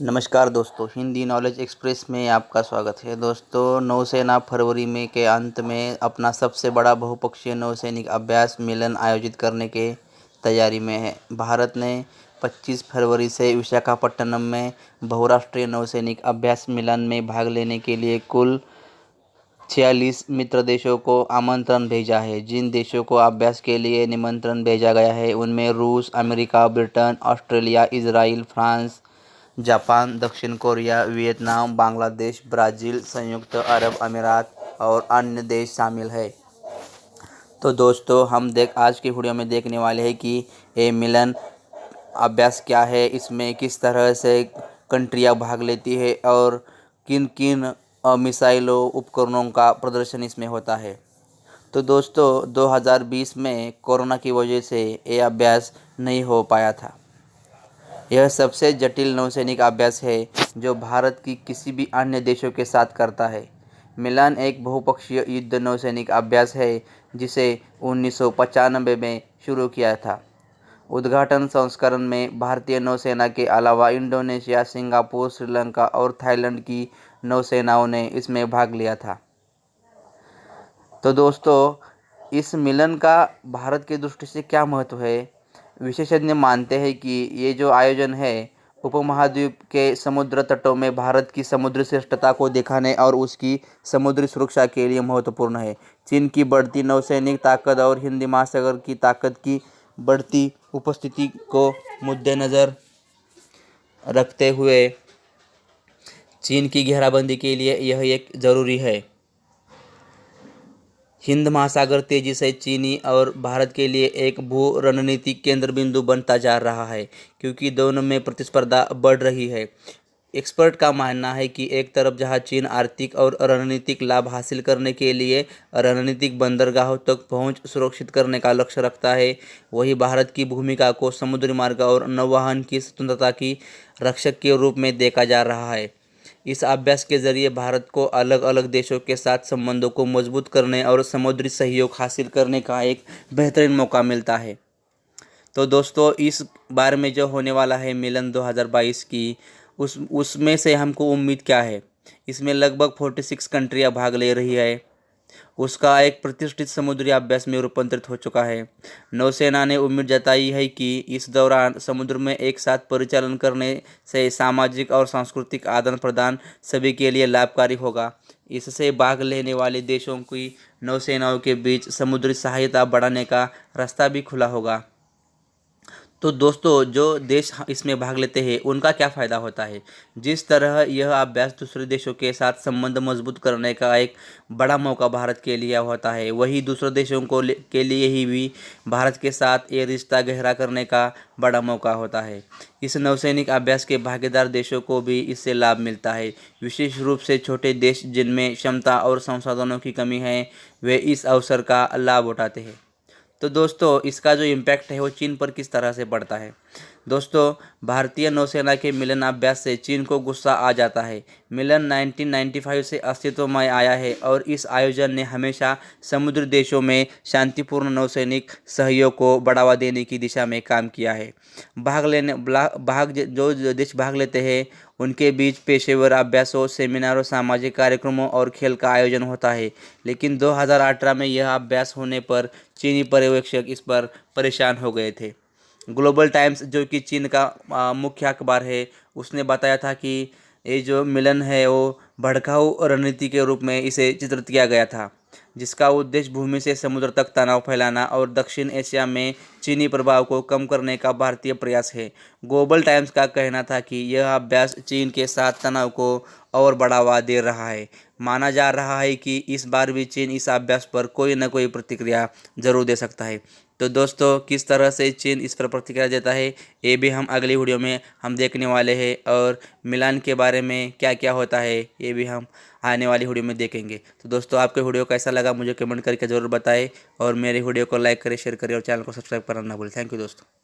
नमस्कार दोस्तों, Hindi knowledge express में आपका स्वागत है। दोस्तों, नौसेना फरवरी में के अंत में अपना सबसे बड़ा बहुपक्षीय नौसैनिक अभ्यास मिलन आयोजित करने के तैयारी में है। भारत ने 25 फरवरी से विशाखापट्टनम में बहुराष्ट्रीय नौसैनिक अभ्यास मिलन में भाग लेने के लिए कुल 46 मित्र देशों को आमंत्रण भेजा है। जिन देशों को अभ्यास के लिए निमंत्रण भेजा गया है उनमें रूस, America, Britain, Australia, Israel, France, Japan, दक्षिण कोरिया, वियतनाम, बांग्लादेश, ब्राज़ील, संयुक्त अरब अमीरात और अन्य देश शामिल है। तो दोस्तों, हम आज की वीडियो में देखने वाले हैं कि ये मिलन अभ्यास क्या है, इसमें किस तरह से कंट्रियां भाग लेती है और किन किन मिसाइलों उपकरणों का प्रदर्शन इसमें होता है। तो दोस्तों, 2020 में कोरोना की वजह से ये अभ्यास नहीं हो पाया था। यह सबसे जटिल नौसैनिक अभ्यास है जो भारत की किसी भी अन्य देशों के साथ करता है। मिलान एक बहुपक्षीय युद्ध नौसैनिक अभ्यास है जिसे 1995 में शुरू किया था। उद्घाटन संस्करण में भारतीय नौसेना के अलावा इंडोनेशिया, सिंगापुर, श्रीलंका और थाईलैंड की नौसेनाओं ने इसमें भाग लिया था। तो दोस्तों, इस मिलन का भारत की दृष्टि से क्या महत्व है? विशेषज्ञ मानते हैं कि ये जो आयोजन है उपमहाद्वीप के समुद्र तटों में भारत की समुद्री श्रेष्ठता को दिखाने और उसकी समुद्री सुरक्षा के लिए महत्वपूर्ण है। चीन की बढ़ती नौसैनिक ताकत और हिंद महासागर की ताकत की बढ़ती उपस्थिति को मद्देनज़र रखते हुए चीन की घेराबंदी के लिए यह एक ज़रूरी है। हिंद महासागर तेजी से चीनी और भारत के लिए एक भू रणनीतिक केंद्र बिंदु बनता जा रहा है क्योंकि दोनों में प्रतिस्पर्धा बढ़ रही है। एक्सपर्ट का मानना है कि एक तरफ जहां चीन आर्थिक और रणनीतिक लाभ हासिल करने के लिए रणनीतिक बंदरगाहों तक पहुंच सुरक्षित करने का लक्ष्य रखता है, वहीं भारत की भूमिका को समुद्री मार्ग और नौवहन की स्वतंत्रता की रक्षक के रूप में देखा जा रहा है। इस अभ्यास के जरिए भारत को अलग अलग देशों के साथ संबंधों को मजबूत करने और समुद्री सहयोग हासिल करने का एक बेहतरीन मौका मिलता है। तो दोस्तों, इस बार में जो होने वाला है मिलन 2022 की, उसमें से हमको उम्मीद क्या है? इसमें लगभग 46 कंट्रियां भाग ले रही है। उसका एक प्रतिष्ठित समुद्री अभ्यास में रूपांतरित हो चुका है। नौसेना ने उम्मीद जताई है कि इस दौरान समुद्र में एक साथ परिचालन करने से सामाजिक और सांस्कृतिक आदान प्रदान सभी के लिए लाभकारी होगा। इससे भाग लेने वाले देशों की नौसेनाओं के बीच समुद्री सहायता बढ़ाने का रास्ता भी खुला होगा। तो दोस्तों, जो देश इसमें भाग लेते हैं उनका क्या फ़ायदा होता है? जिस तरह यह अभ्यास दूसरे देशों के साथ संबंध मजबूत करने का एक बड़ा मौका भारत के लिए होता है, वही दूसरे देशों के लिए ही भी भारत के साथ ये रिश्ता गहरा करने का बड़ा मौका होता है। इस नौसैनिक अभ्यास के भागीदार देशों को भी इससे लाभ मिलता है। विशेष रूप से छोटे देश जिनमें क्षमता और संसाधनों की कमी है, वे इस अवसर का लाभ उठाते हैं। तो दोस्तों, इसका जो इम्पैक्ट है वो चीन पर किस तरह से पड़ता है? दोस्तों, भारतीय नौसेना के मिलन अभ्यास से चीन को गुस्सा आ जाता है। मिलन 1995 से अस्तित्व में आया है और इस आयोजन ने हमेशा समुद्री देशों में शांतिपूर्ण नौसैनिक सहयोग को बढ़ावा देने की दिशा में काम किया है। जो देश भाग लेते हैं उनके बीच पेशेवर अभ्यासों, सेमिनारों, सामाजिक कार्यक्रमों और खेल का आयोजन होता है। लेकिन 2018 में यह अभ्यास होने पर चीनी पर्यवेक्षक इस पर परेशान हो गए थे। ग्लोबल टाइम्स, जो कि चीन का मुख्य अखबार है, उसने बताया था कि ये जो मिलन है वो भड़काऊ रणनीति के रूप में इसे चित्रित किया गया था, जिसका उद्देश्य भूमि से समुद्र तक तनाव फैलाना और दक्षिण एशिया में चीनी प्रभाव को कम करने का भारतीय प्रयास है। ग्लोबल टाइम्स का कहना था कि यह अभ्यास चीन के साथ तनाव को और बढ़ावा दे रहा है। माना जा रहा है कि इस बार भी चीन इस अभ्यास पर कोई न कोई प्रतिक्रिया जरूर दे सकता है। तो दोस्तों, किस तरह से चीन इस पर प्रतिक्रिया देता है ये भी हम अगली वीडियो में हम देखने वाले हैं, और मिलान के बारे में क्या क्या होता है ये भी हम आने वाली वीडियो में देखेंगे। तो दोस्तों, आपको वीडियो कैसा लगा मुझे कमेंट करके ज़रूर बताएं और मेरे वीडियो को लाइक करें, शेयर करें और चैनल को सब्सक्राइब करना ना भूलें। थैंक यू दोस्तों।